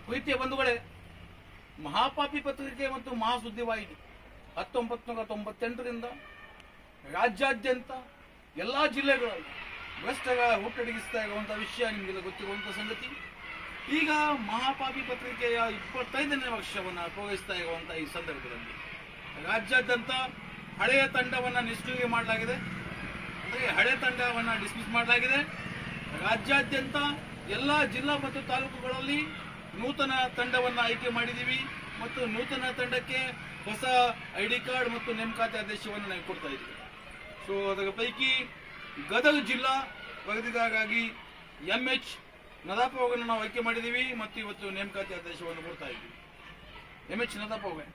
ಪ್ರೀತಿಯ ಬಂಧುಗಳೇ, ಮಹಾಪಾಪಿ ಪತ್ರಿಕೆ ಮತ್ತು ಮಹಾಸುದ್ದಿ ವಾಹಿನಿ 1998ರಿಂದ ರಾಜ್ಯಾದ್ಯಂತ ಎಲ್ಲಾ ಜಿಲ್ಲೆಗಳಲ್ಲಿ ಭ್ರಷ್ಟರ ಹುಟ್ಟಡಗಿಸ್ತಾ ಇರುವಂತಹ ವಿಷಯ ನಿಮಗೆಲ್ಲ ಗೊತ್ತಿರುವಂತಹ ಸಂಗತಿ. ಈಗ ಮಹಾಪಾಪಿ ಪತ್ರಿಕೆಯ 25ನೇ ವರ್ಷವನ್ನು ಪೂರೈಸ್ತಾ ಇರುವಂತಹ ಈ ಸಂದರ್ಭದಲ್ಲಿ ರಾಜ್ಯಾದ್ಯಂತ ಹಳೆಯ ತಂಡವನ್ನು ನಿಷ್ಕ್ರಿಯ ಮಾಡಲಾಗಿದೆ, ಅಂದರೆ ಹಳೆ ತಂಡವನ್ನು ಡಿಸ್ಮಿಸ್ ಮಾಡಲಾಗಿದೆ. ರಾಜ್ಯಾದ್ಯಂತ ಎಲ್ಲ ಜಿಲ್ಲಾ ಮತ್ತು ತಾಲೂಕುಗಳಲ್ಲಿ ನೂತನ ತಂಡವನ್ನು ಆಯ್ಕೆ ಮಾಡಿದ್ದೀವಿ ಮತ್ತು ನೂತನ ತಂಡಕ್ಕೆ ಹೊಸ ID ಕಾರ್ಡ್ ಮತ್ತು ನೇಮಕಾತಿ ಆದೇಶವನ್ನು ನಾವು ಕೊಡ್ತಾ ಇದ್ದೀವಿ. ಸೊ ಅದರ ಪೈಕಿ ಗದಗ ಜಿಲ್ಲಾ ವರದಿಗಾರರಾಗಿ MH ನದಾಪ ಅವರನ್ನು ನಾವು ಆಯ್ಕೆ ಮಾಡಿದ್ದೀವಿ ಮತ್ತು ಇವತ್ತು ನೇಮಕಾತಿ ಆದೇಶವನ್ನು ಕೊಡ್ತಾ ಇದ್ದೀವಿ. MH ನದಾಪ ಅವರೇ,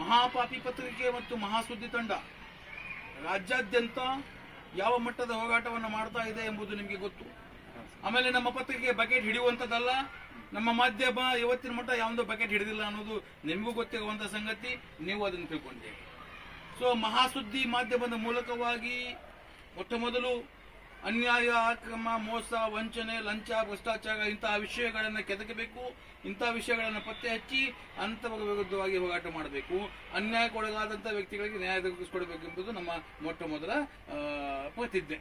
ಮಹಾಪಾಪಿ ಪತ್ರಿಕೆ ಮತ್ತು ಮಹಾಸುದ್ದಿ ತಂಡ ರಾಜ್ಯಾದ್ಯಂತ ಯಾವ ಮಟ್ಟದ ಹೋರಾಟವನ್ನು ಮಾಡ್ತಾ ಇದೆ ಎಂಬುದು ನಿಮಗೆ ಗೊತ್ತು. ಆಮೇಲೆ ನಮ್ಮ ಪತ್ರಿಕೆ ಬಕೆಟ್ ಹಿಡಿಯುವಂಥದ್ದಲ್ಲ, ನಮ್ಮ ಮಾಧ್ಯಮ ಇವತ್ತಿನ ಮಟ್ಟ ಯಾವುದೋ ಬಕೆಟ್ ಹಿಡಿದಿಲ್ಲ ಅನ್ನೋದು ನಿಮಗೂ ಗೊತ್ತಿರುವಂಥ ಸಂಗತಿ, ನೀವು ಅದನ್ನು ತಿಳ್ಕೊಂಡಿದ್ದೀರಿ. ಸೊ ಮಹಾಸುದ್ದಿ ಮಾಧ್ಯಮದ ಮೂಲಕವಾಗಿ ಮೊಟ್ಟ ಮೊದಲು ಅನ್ಯಾಯ, ಅಕ್ರಮ, ಮೋಸ, ವಂಚನೆ, ಲಂಚ, ಭ್ರಷ್ಟಾಚಾರ ಇಂತಹ ವಿಷಯಗಳನ್ನು ಕೆದಕಬೇಕು. ಇಂತಹ ವಿಷಯಗಳನ್ನು ಪತ್ತೆ ಹಚ್ಚಿ ಅಂಥವರ ವಿರುದ್ಧವಾಗಿ ಹೋರಾಟ ಮಾಡಬೇಕು. ಅನ್ಯಾಯಕ್ಕೊಳಗಾದಂಥ ವ್ಯಕ್ತಿಗಳಿಗೆ ನ್ಯಾಯ ದೊರಕಿಸಿಕೊಡಬೇಕು ಎಂಬುದು ನಮ್ಮ ಮೊಟ್ಟ ಮೊದಲ ಪ್ರತಿಜ್ಞೆ.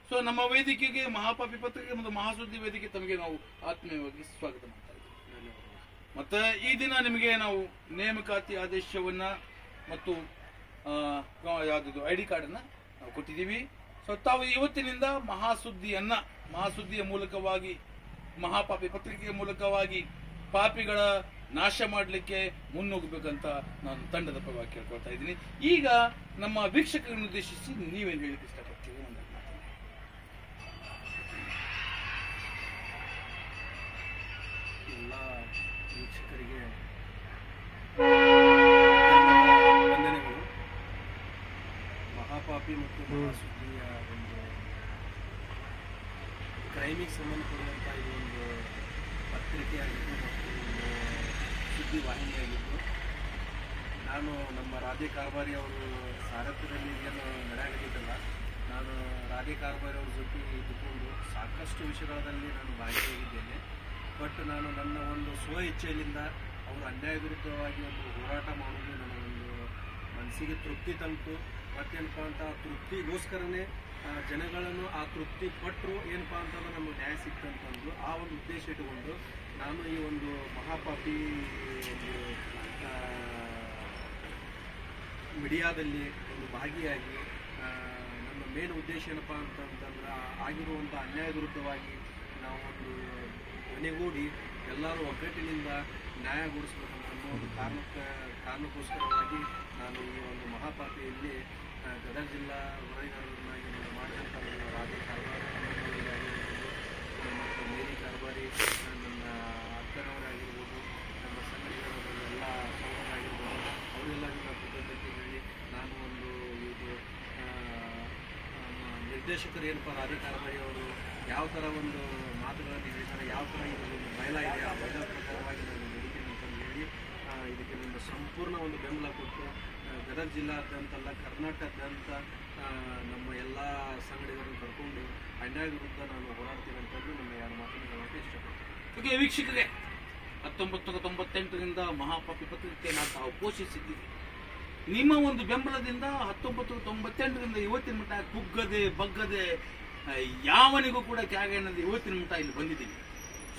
ಸೊ ನಮ್ಮ ವೇದಿಕೆಗೆ ಮಹಾಪಾಪಿ ಪತ್ರಿಕೆ ಮತ್ತು ಮಹಾಸುದ್ದಿ ವೇದಿಕೆ ತಮಗೆ ನಾವು ಆತ್ಮೀಯವಾಗಿ ಸ್ವಾಗತ ಮಾಡ್ತಾ ಇದ್ದೀವಿ. ಮತ್ತೆ ಈ ದಿನ ನಿಮಗೆ ನಾವು ನೇಮಕಾತಿ ಆದೇಶವನ್ನ ಮತ್ತು ಯಾವ್ದು ID ಕಾರ್ಡನ್ನ ನಾವು ಕೊಟ್ಟಿದ್ದೀವಿ. ಸೊ ತಾವು ಇವತ್ತಿನಿಂದ ಮಹಾಸುದ್ದಿಯ ಮೂಲಕವಾಗಿ, ಮಹಾಪಾಪಿ ಪತ್ರಿಕೆಯ ಮೂಲಕವಾಗಿ ಪಾಪಿಗಳ ನಾಶ ಮಾಡಲಿಕ್ಕೆ ಮುನ್ನುಗ್ಗಬೇಕಂತ ನಾನು ತಂಡದ ಪರವಾಗಿ ಕೇಳ್ಕೊಳ್ತಾ ಇದ್ದೀನಿ. ಈಗ ನಮ್ಮ ವೀಕ್ಷಕರನ್ನು ಉದ್ದೇಶಿಸಿ ನೀವೇನು ಹೇಳಿಕ್ಕೆ ಇಷ್ಟಪಡ್ತೀವಿ? ಎಲ್ಲ ವೀಕ್ಷಕರಿಗೆ ವಂದನೆಗಳು. ಮಹಾಪಾಪಿ ಮತ್ತು ಮಹಾಸುದ್ದಿಯ ಒಂದು ಕ್ರೈಮಿಗೆ ಸಂಬಂಧಪಡುವಂಥ ಇದೊಂದು ಪತ್ರಿಕೆಯಾಗಿದ್ದು ಮತ್ತು ಒಂದು ಸುದ್ದಿ ವಾಹಿನಿಯಾಗಿದ್ದು, ನಾನು ನಮ್ಮ ರಾಧೆ ಕಾರ್ಬಾರಿ ಅವರು ಸಾರಥ್ಯದಲ್ಲಿ ಏನು ನಡೆಯಲಿದ್ದಲ್ಲ, ನಾನು ರಾಧೆ ಕಾರ್ಬಾರಿ ಅವ್ರ ಜೊತೆ ಇದ್ದುಕೊಂಡು ಸಾಕಷ್ಟು ವಿಷಯಗಳಲ್ಲಿ ನಾನು ಭಾಗಿಯಾಗಿದ್ದೇನೆ. ಬಟ್ ನಾನು ನನ್ನ ಒಂದು ಸ್ವ ಇಚ್ಛೆಯಿಂದ ಅವರು ಅನ್ಯಾಯ ವಿರುದ್ಧವಾಗಿ ಒಂದು ಹೋರಾಟ ಮಾಡೋದು ನನಗೊಂದು ಮನಸ್ಸಿಗೆ ತೃಪ್ತಿ ತಂತು. ಮತ್ತೇನಪ್ಪ ಅಂತ ತೃಪ್ತಿಗೋಸ್ಕರನೇ ಜನಗಳನ್ನು ಆ ತೃಪ್ತಿ ಪಟ್ಟರು ಏನಪ್ಪ ಅಂತಂದ್ರೆ ನಮಗೆ ನ್ಯಾಯ ಸಿಕ್ತಂತಂದು ಆ ಒಂದು ಉದ್ದೇಶ ಇಟ್ಟುಕೊಂಡು ನಾನು ಈ ಒಂದು ಮಹಾಪಾಪಿ ಒಂದು ಮೀಡಿಯಾದಲ್ಲಿ ಒಂದು ಭಾಗಿಯಾಗಿ ನಮ್ಮ ಮೇನ್ ಉದ್ದೇಶ ಏನಪ್ಪ ಅಂತಂತಂದ್ರೆ ಆಗಿರುವಂಥ ಅನ್ಯಾಯ ವಿರುದ್ಧವಾಗಿ ನಾವು ಒಂದು ಮನೆಗೂಡಿ ಎಲ್ಲರೂ ಒಗ್ಗಟ್ಟಿನಿಂದ ನ್ಯಾಯಗೊಳಿಸಬೇಕಂತ ಒಂದು ಕಾರಣಕ್ಕೋಸ್ಕರವಾಗಿ ನಾನು ಈ ಒಂದು ಮಹಾಪಾಪಿಯಲ್ಲಿ ಗದಗ ಜಿಲ್ಲಾ ವರದಿಗಾರರನ್ನಾಗಿ ಮಾಡಿದಂಥ ನನ್ನ ರಾಧೆ ಕಾರ್ಬಾರಿ ಮತ್ತು ಮೇರಿ ಕಾರ್ಬಾರಿ, ನನ್ನ ಅಕ್ಕನವರಾಗಿರ್ಬೋದು, ನಮ್ಮ ಸಂಘಟನೆಗಳ ಎಲ್ಲ ಸೌರರಾಗಿರ್ಬೋದು, ಅವರೆಲ್ಲರಿಗೂ ಕೃತಜ್ಞತೆ ಹೇಳಿ ನಾನು ಒಂದು ಇದು ನಿರ್ದೇಶಕರು ಏನಪ್ಪ ರಾಧೆ ಕಾರ್ಬಾರಿ ಅವರು ಯಾವ ಥರ ಒಂದು ಮಾತುಗಳನ್ನು ಹೇಳಿದ್ದಾರೆ, ಯಾವ ಥರ ಇದು ಬಯಲ ಇದೆ, ಆ ಬಯಲ ಪ್ರಕಾರವಾಗಿ ನಾನು ನಡೀತೀನಿ ಅಂತಂದು ಹೇಳಿ ಇದಕ್ಕೆ ಒಂದು ಸಂಪೂರ್ಣ ಒಂದು ಬೆಂಬಲ ಕೊಟ್ಟು ಗದಗ ಜಿಲ್ಲಾದ್ಯಂತಲ್ಲ ಕರ್ನಾಟಕದಾದ್ಯಂತ ನಮ್ಮ ಎಲ್ಲ ಸಂಘಟನೆಗಳನ್ನು ಕರ್ಕೊಂಡು ಅನ್ಯಾಯ ವಿರುದ್ಧ ನಾನು ಹೋರಾಡ್ತೀನಿ ಅಂತಂದು ನನ್ನ ಎರಡು ಮಾತನ್ನು ಹೇಳೋಕ್ಕೆ ಇಷ್ಟಪಡ್ತೀನಿ. ವೀಕ್ಷಕರೇ, 1998ರಿಂದ ಮಹಾಪಾಪಿ ಪತ್ರಿಕೆಯನ್ನು ತಾವು ಪೋಷಿಸಿದ್ದೀವಿ. ನಿಮ್ಮ ಒಂದು ಬೆಂಬಲದಿಂದ 1998ರಿಂದ ಇವತ್ತಿನ ಮಟ್ಟ ಕುಗ್ಗದೆ ಬಗ್ಗದೆ ಯಾವನಿಗೂ ಕೂಡ ತ್ಯಾಗ ಎನ್ನದೆ ಇವತ್ತಿನ ಮಟ್ಟ ಇಲ್ಲಿ ಬಂದಿದ್ದೀವಿ.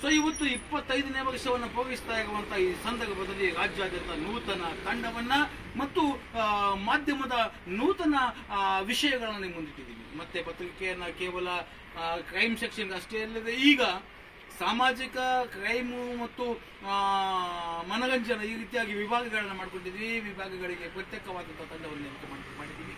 ಸೊ ಇವತ್ತು 25ನೇ ವರ್ಷವನ್ನು ಪೂರೈಸ್ತಾ ಇರುವಂತಹ ಈ ಸಂದರ್ಭದಲ್ಲಿ ರಾಜ್ಯಾದ್ಯಂತ ನೂತನ ತಂಡವನ್ನ ಮತ್ತು ಮಾಧ್ಯಮದ ನೂತನ ವಿಷಯಗಳನ್ನು ಮುಂದಿಟ್ಟಿದ್ದೀವಿ. ಮತ್ತೆ ಪತ್ರಿಕೆಯನ್ನ ಕೇವಲ ಕ್ರೈಮ್ ಸೆಕ್ಷನ್ ಅಷ್ಟೇ ಅಲ್ಲದೆ ಈಗ ಸಾಮಾಜಿಕ ಕ್ರೈಮು ಮತ್ತು ಮನರಂಜನೆ ಈ ರೀತಿಯಾಗಿ ವಿಭಾಗಗಳನ್ನು ಮಾಡ್ಕೊಂಡಿದ್ದೀವಿ. ವಿಭಾಗಗಳಿಗೆ ಪ್ರತ್ಯೇಕವಾದಂತಹ ತಂಡವನ್ನು ನೇಮಕ ಮಾಡಿದ್ದೀವಿ.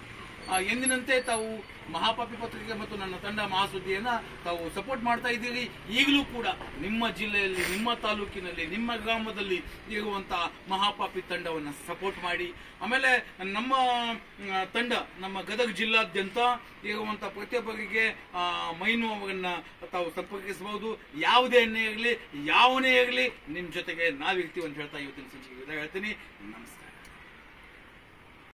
ಎಂದಿನಂತೆ ತಾವು ಮಹಾಪಾಪಿ ಪತ್ರಿಕೆ ಮತ್ತು ನನ್ನ ತಂಡ ಮಹಾಸುದ್ದಿಯನ್ನ ತಾವು ಸಪೋರ್ಟ್ ಮಾಡ್ತಾ ಇದ್ದೀರಿ. ಈಗಲೂ ಕೂಡ ನಿಮ್ಮ ಜಿಲ್ಲೆಯಲ್ಲಿ, ನಿಮ್ಮ ತಾಲೂಕಿನಲ್ಲಿ, ನಿಮ್ಮ ಗ್ರಾಮದಲ್ಲಿ ಇರುವಂತಹ ಮಹಾಪಾಪಿ ತಂಡವನ್ನು ಸಪೋರ್ಟ್ ಮಾಡಿ. ಆಮೇಲೆ ನಮ್ಮ ತಂಡ ನಮ್ಮ ಗದಗ ಜಿಲ್ಲಾದ್ಯಂತ ಇರುವಂತಹ ಪ್ರತಿಯೊಬ್ಬರಿಗೆ ಮೈನು ಅವರನ್ನ ತಾವು ಸಂಪರ್ಕಿಸಬಹುದು. ಯಾವುದೇ ಅನ್ಯಾಯ ಇರಲಿ, ಯಾವನೇ ಇರಲಿ, ನಿಮ್ಮ ಜೊತೆಗೆ ನಾವಿರ್ತೀವಿ ಅಂತ ಹೇಳ್ತಾ ಇವತ್ತಿನ ಸಂಚಿಕೆ ಹೇಳ್ತೀನಿ. ನಮಸ್ಕಾರ.